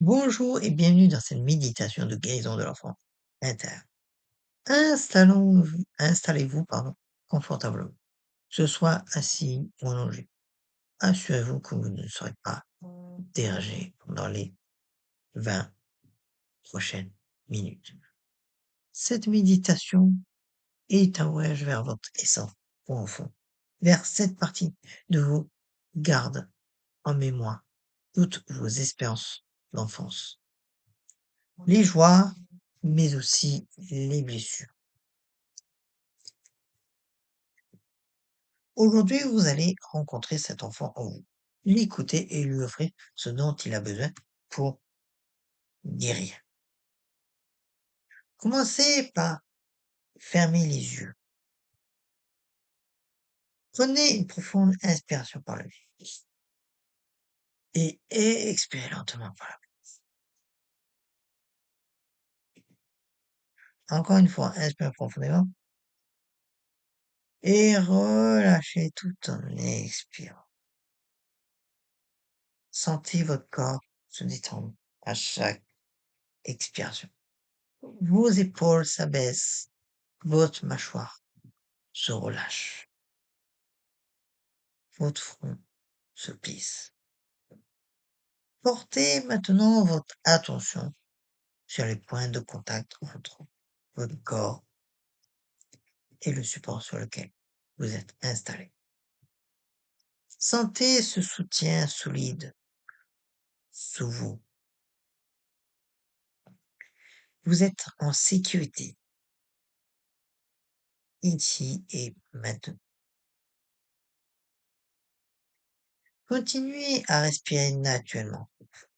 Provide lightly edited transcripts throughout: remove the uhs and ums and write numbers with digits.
Bonjour et bienvenue dans cette méditation de guérison de l'enfant intérieur. Installez-vous, confortablement, que ce soit assis ou allongé. Assurez-vous que vous ne serez pas dérangé pendant les 20 prochaines minutes. Cette méditation est un voyage vers votre essence profond, vers cette partie de vous garde en mémoire toutes vos expériences d'enfance, les joies, mais aussi les blessures. Aujourd'hui, vous allez rencontrer cet enfant en vous, l'écouter et lui offrir ce dont il a besoin pour guérir. Commencez par fermer les yeux. Prenez une profonde inspiration par le nez et expirez lentement par la bouche. Encore une fois, inspirez profondément et relâchez tout en expirant. Sentez votre corps se détendre à chaque expiration. Vos épaules s'abaissent, votre mâchoire se relâche, votre front se plisse. Portez maintenant votre attention sur les points de contact entre votre corps et le support sur lequel vous êtes installé. Sentez ce soutien solide sous vous. Vous êtes en sécurité ici et maintenant. Continuez à respirer naturellement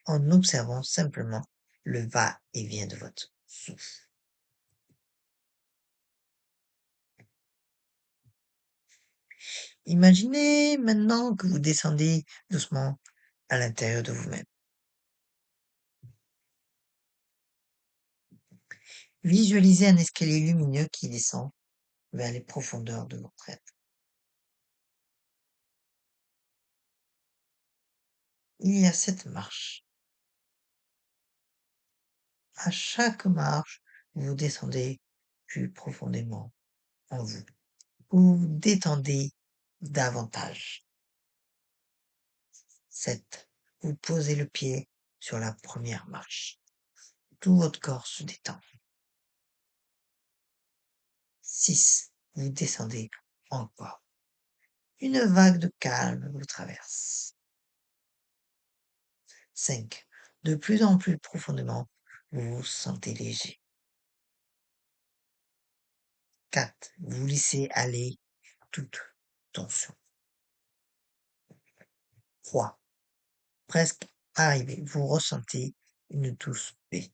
en observant simplement le va-et-vient de votre souffle. Imaginez maintenant que vous descendez doucement à l'intérieur de vous-même. Visualisez un escalier lumineux qui descend vers les profondeurs de votre être. Il y a 7 marches. À chaque marche, vous descendez plus profondément en vous. Vous vous détendez davantage. 7. Vous posez le pied sur la première marche. Tout votre corps se détend. 6. Vous descendez encore. Une vague de calme vous traverse. 5. De plus en plus profondément, vous vous sentez léger. 4. Vous laissez aller toute tension. 3. Presque arrivé, vous ressentez une douce paix.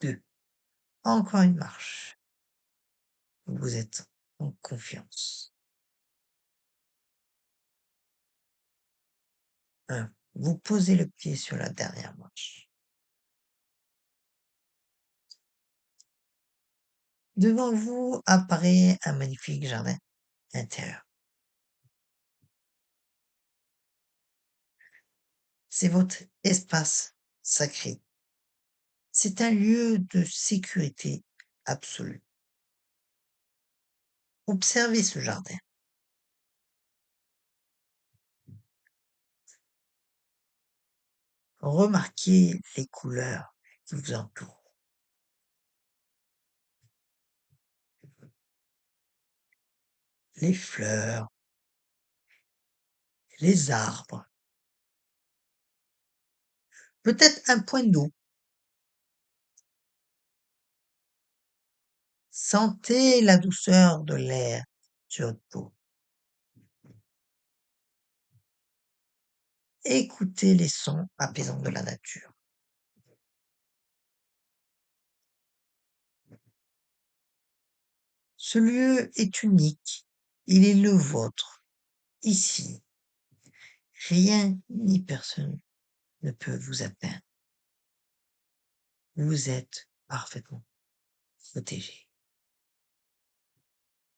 2. Encore une marche. Vous êtes en confiance. 1. Vous posez le pied sur la dernière marche. Devant vous apparaît un magnifique jardin intérieur. C'est votre espace sacré. C'est un lieu de sécurité absolue. Observez ce jardin. Remarquez les couleurs qui vous entourent. Les fleurs, les arbres, peut-être un point d'eau. Sentez la douceur de l'air sur votre peau. Écoutez les sons apaisants de la nature. Ce lieu est unique. Il est le vôtre. Ici, rien ni personne ne peut vous atteindre. Vous êtes parfaitement protégé.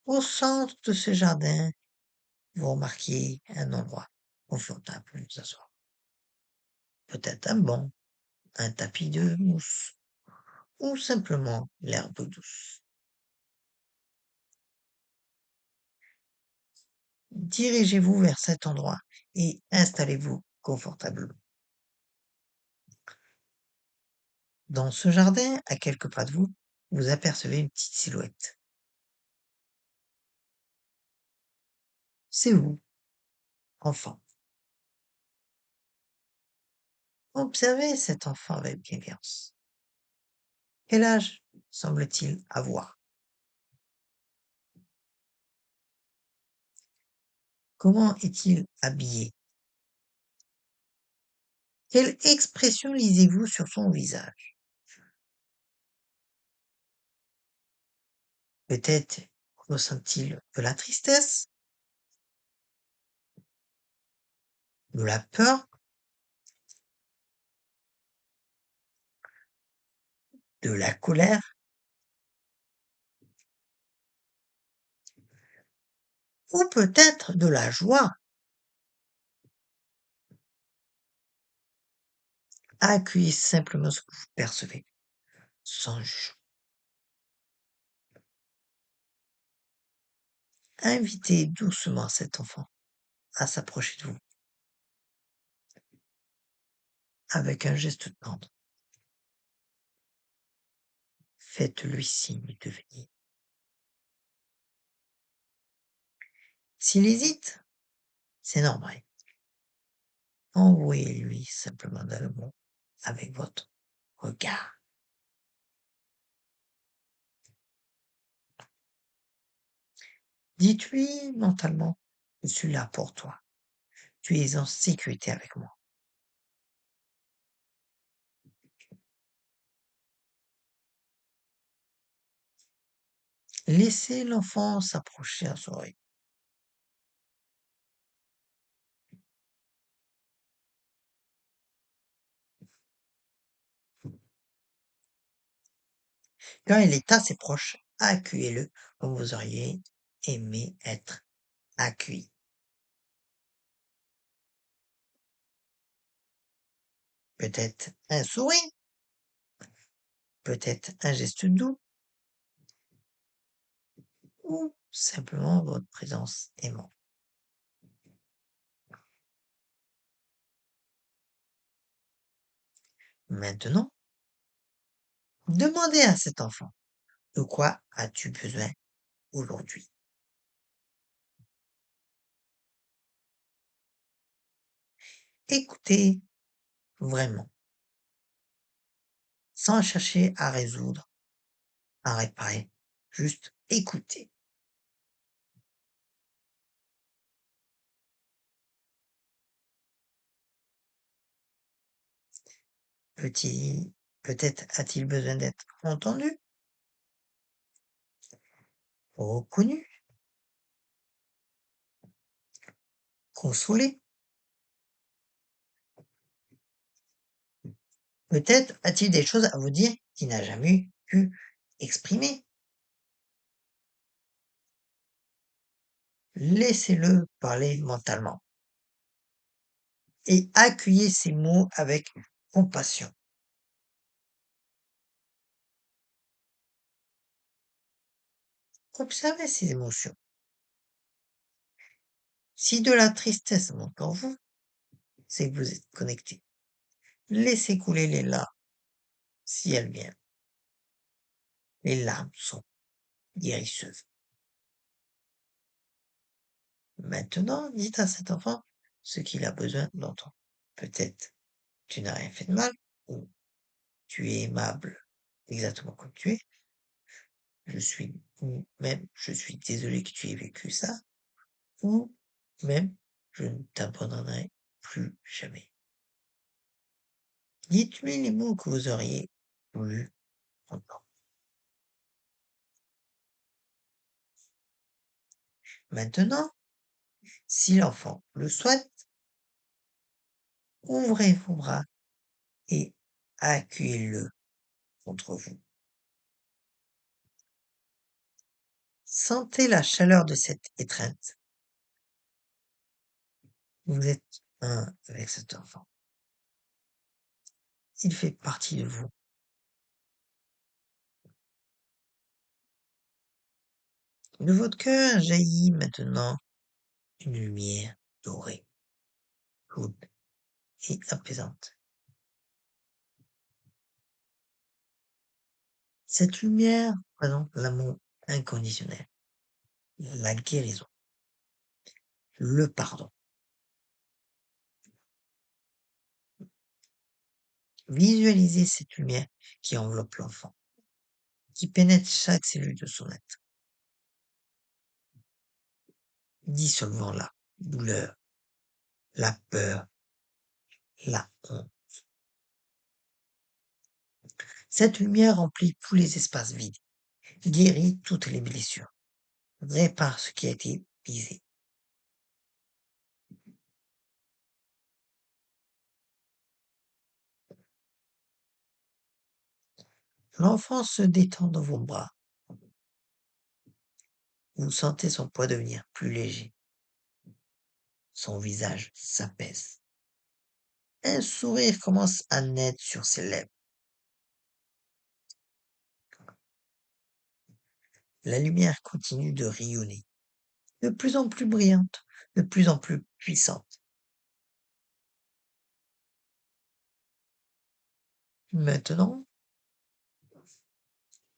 Au centre de ce jardin, vous remarquez un endroit confortable pour vous asseoir. peut-être un banc, un tapis de mousse ou simplement l'herbe douce. Dirigez-vous vers cet endroit et installez-vous confortablement. Dans ce jardin, à quelques pas de vous, vous apercevez une petite silhouette. C'est vous, enfant. Observez cet enfant avec bienveillance. Quel âge semble-t-il avoir? Comment est-il habillé? Quelle expression lisez-vous sur son visage? Peut-être ressent-il de la tristesse, de la peur, de la colère ou peut-être de la joie? Accueillez simplement ce que vous percevez, sans jugement. Invitez doucement cet enfant à s'approcher de vous avec un geste tendre. Faites-lui signe de venir. S'il hésite, c'est normal. Envoyez-lui simplement dans le mot avec votre regard. Dites-lui mentalement, je suis là pour toi. Tu es en sécurité avec moi. Laissez l'enfant s'approcher à son oreille. Quand il est assez proche, accueillez-le comme vous auriez aimé être accueilli. Peut-être un sourire, peut-être un geste doux, ou simplement votre présence aimante. Maintenant, demandez à cet enfant, de quoi as-tu besoin aujourd'hui? Écoutez vraiment, sans chercher à résoudre, à réparer, juste écoutez. Petit, peut-être a-t-il besoin d'être entendu, reconnu, consolé. Peut-être a-t-il des choses à vous dire qu'il n'a jamais pu exprimer. Laissez-le parler mentalement et accueillez ces mots avec compassion. Observez ses émotions. Si de la tristesse monte en vous, c'est que vous êtes connecté. Laissez couler les larmes si elles viennent. Les larmes sont guérisseuses. Maintenant, dites à cet enfant ce qu'il a besoin d'entendre. Peut-être tu n'as rien fait de mal, ou tu es aimable exactement comme tu es. Ou même je suis désolé que tu aies vécu ça, ou même je ne t'abandonnerai plus jamais. Dites-lui les mots que vous auriez voulu entendre. Maintenant, si l'enfant le souhaite, ouvrez vos bras et accueillez-le contre vous. Sentez la chaleur de cette étreinte. Vous êtes un avec cet enfant. Il fait partie de vous. De votre cœur jaillit maintenant une lumière dorée, chaude et apaisante. Cette lumière représente l'amour inconditionnel, la guérison, le pardon. Visualisez cette lumière qui enveloppe l'enfant, qui pénètre chaque cellule de son être, dissolvant la douleur, la peur, la honte. Cette lumière remplit tous les espaces vides, guérit toutes les blessures, répare ce qui a été brisé. L'enfant se détend dans vos bras. Vous sentez son poids devenir plus léger. Son visage s'apaise. Un sourire commence à naître sur ses lèvres. La lumière continue de rayonner, de plus en plus brillante, de plus en plus puissante. Maintenant,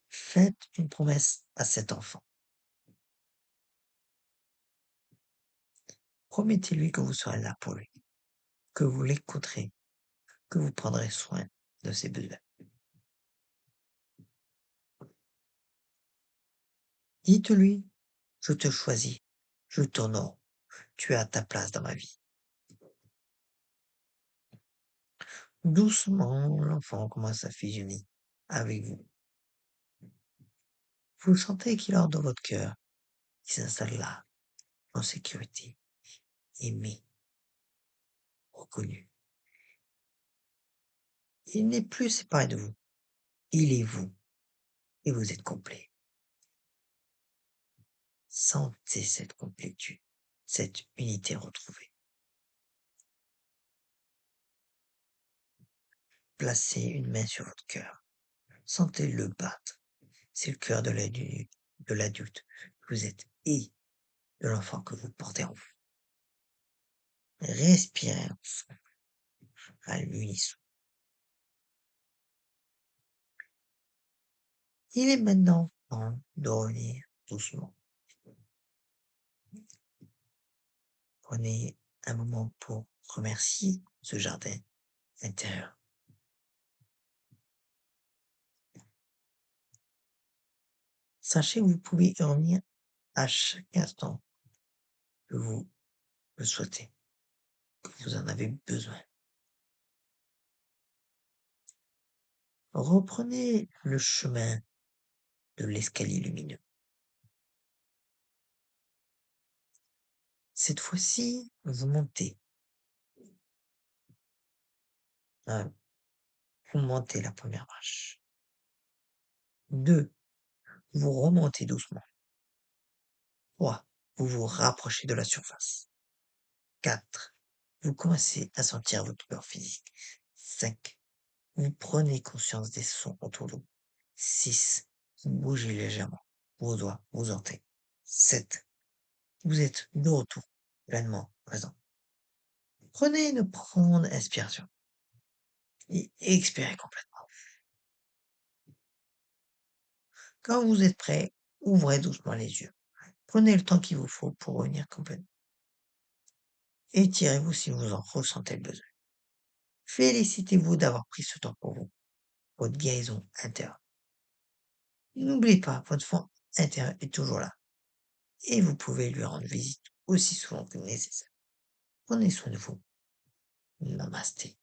faites une promesse à cet enfant. Promettez-lui que vous serez là pour lui, que vous l'écouterez, que vous prendrez soin de ses besoins. Dites-lui, je te choisis, je t'honore, tu as ta place dans ma vie. Doucement, l'enfant commence à fusionner avec vous. Vous sentez qu'il entre dans votre cœur, il s'installe là, en sécurité, aimé, reconnu. Il n'est plus séparé de vous, il est vous, et vous êtes complet. Sentez cette complétude, cette unité retrouvée. Placez une main sur votre cœur. Sentez-le battre. C'est le cœur de l'adulte que vous êtes et de l'enfant que vous portez en vous. Respirez ensemble à l'unisson. Il est maintenant temps de revenir doucement. Prenez un moment pour remercier ce jardin intérieur. Sachez que vous pouvez y revenir à chaque instant que vous le souhaitez, que vous en avez besoin. Reprenez le chemin de l'escalier lumineux. Cette fois-ci, vous montez. Un, vous montez la première marche. 2, vous remontez doucement. 3, vous vous rapprochez de la surface. 4, vous commencez à sentir votre corps physique. 5, vous prenez conscience des sons autour de vous. 6, vous bougez légèrement vos doigts, vos orteils. 7, vous êtes de retour, pleinement présent. Prenez une profonde inspiration et expirez complètement. Quand vous êtes prêt, ouvrez doucement les yeux. Prenez le temps qu'il vous faut pour revenir complètement. Étirez-vous si vous en ressentez le besoin. Félicitez-vous d'avoir pris ce temps pour vous, votre guérison intérieure. N'oubliez pas, votre fond intérieur est toujours là et vous pouvez lui rendre visite aussi souvent que nécessaire. Prenez soin de vous. Namasté.